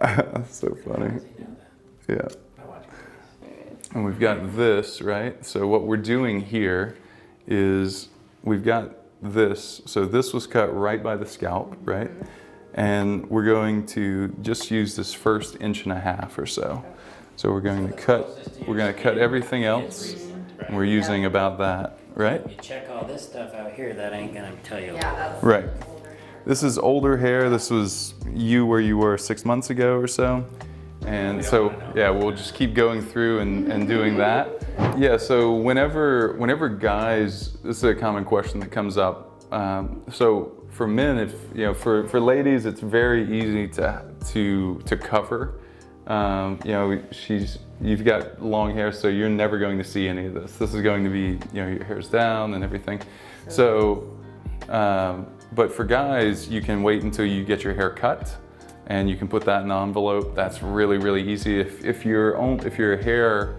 That's so funny. Yeah. And we've got this, right? So what we're doing here is we've got this. So this was cut right by the scalp, right? And we're going to just use this first 1.5 inches or so. So we're going to cut everything else. And we're using about that, right? You check all this stuff out here, that ain't gonna tell you. Yeah, that's Right. older. This is older hair. This was you where you were 6 months ago or so. And so, yeah, we'll just keep going through and doing that. Yeah, so whenever guys, this is a common question that comes up. So for men, if you know, for ladies, it's very easy to cover. You know, you've got long hair, so you're never going to see any of this. This is going to be, you know, your hair's down and everything. So, but for guys, you can wait until you get your hair cut, and you can put that in an envelope. That's really, really easy. If your hair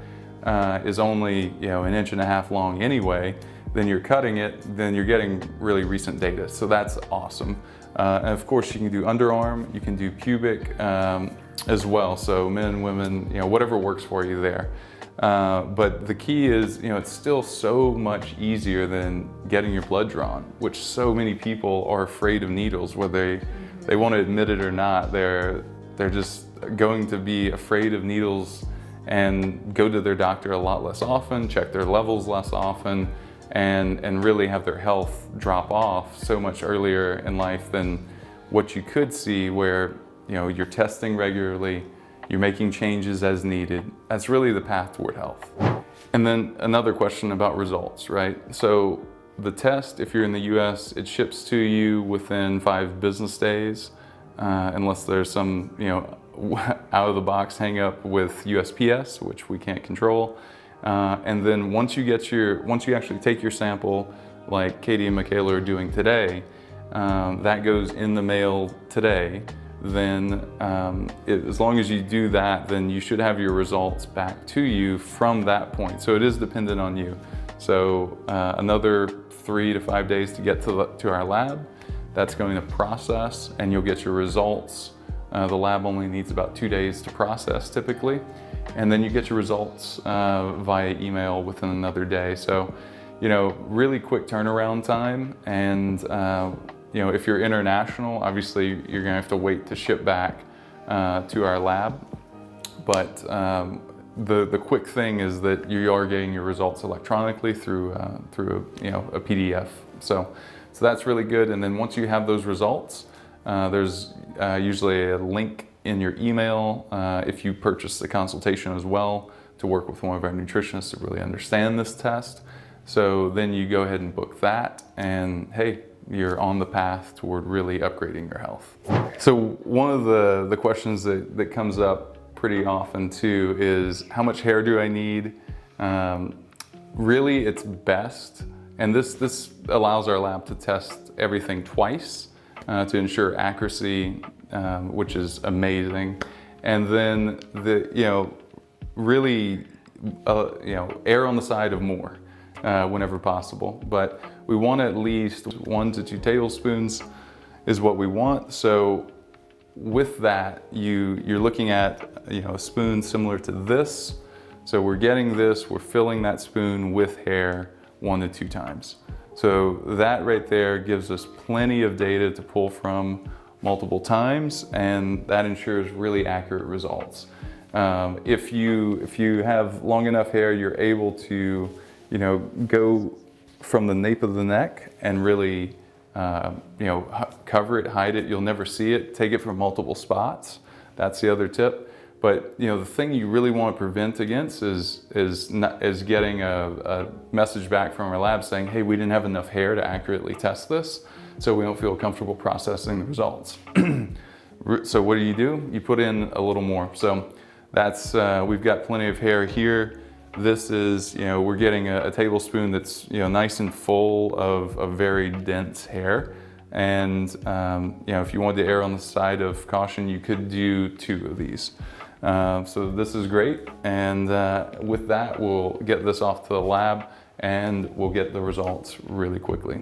is only, you know, 1.5 inches long anyway, then you're cutting it, then you're getting really recent data. So that's awesome. And of course, you can do underarm, you can do pubic as well. So men and women, you know, whatever works for you there. But the key is, you know, it's still so much easier than getting your blood drawn, which so many people are afraid of needles, whether they want to admit it or not. They're just going to be afraid of needles and go to their doctor a lot less often, check their levels less often, and really have their health drop off so much earlier in life than what you could see, where, you know, you're testing regularly, you're making changes as needed. That's really the path toward health. And then another question about results, right? So the test, if you're in the US, it ships to you within 5 business days, unless there's some, you know, out of the box hang up with USPS, which we can't control. And then once you actually take your sample, like Katie and Michaela are doing today, that goes in the mail today. Then as long as you do that, then you should have your results back to you from that point. So it is dependent on you. So another 3 to 5 days to get to our lab. That's going to process, and you'll get your results. The lab only needs about 2 days to process typically. And then you get your results via email within another day. So, you know, really quick turnaround time. And you know, if you're international, obviously you're gonna have to wait to ship back to our lab. But the quick thing is that you are getting your results electronically through you know, a PDF. So that's really good. And then once you have those results, there's usually a link in your email if you purchase the consultation as well, to work with one of our nutritionists to really understand this test. So then you go ahead and book that, and hey, you're on the path toward really upgrading your health. So one of the questions that comes up pretty often too is, how much hair do I need? Really, it's best, and this allows our lab to test everything twice to ensure accuracy, which is amazing. And then you know, really, you know, err on the side of more whenever possible. But we want at least 1 to 2 tablespoons is what we want. So with that, you're looking at, you know, a spoon similar to this. So we're getting this, we're filling that spoon with hair 1 to 2 times. So that right there gives us plenty of data to pull from multiple times, and that ensures really accurate results. If you have long enough hair, you're able to, you know, go from the nape of the neck and really, you know, cover it, hide it. You'll never see it. Take it from multiple spots. That's the other tip. But you know, the thing you really want to prevent against is getting a message back from our lab saying, hey, we didn't have enough hair to accurately test this, so we don't feel comfortable processing the results. So what do? You put in a little more. So that's, we've got plenty of hair here. This is, you know, we're getting a tablespoon that's, you know, nice and full of very dense hair. And you know, if you wanted to err on the side of caution, you could do 2 of these. So this is great, and with that, we'll get this off to the lab, and we'll get the results really quickly.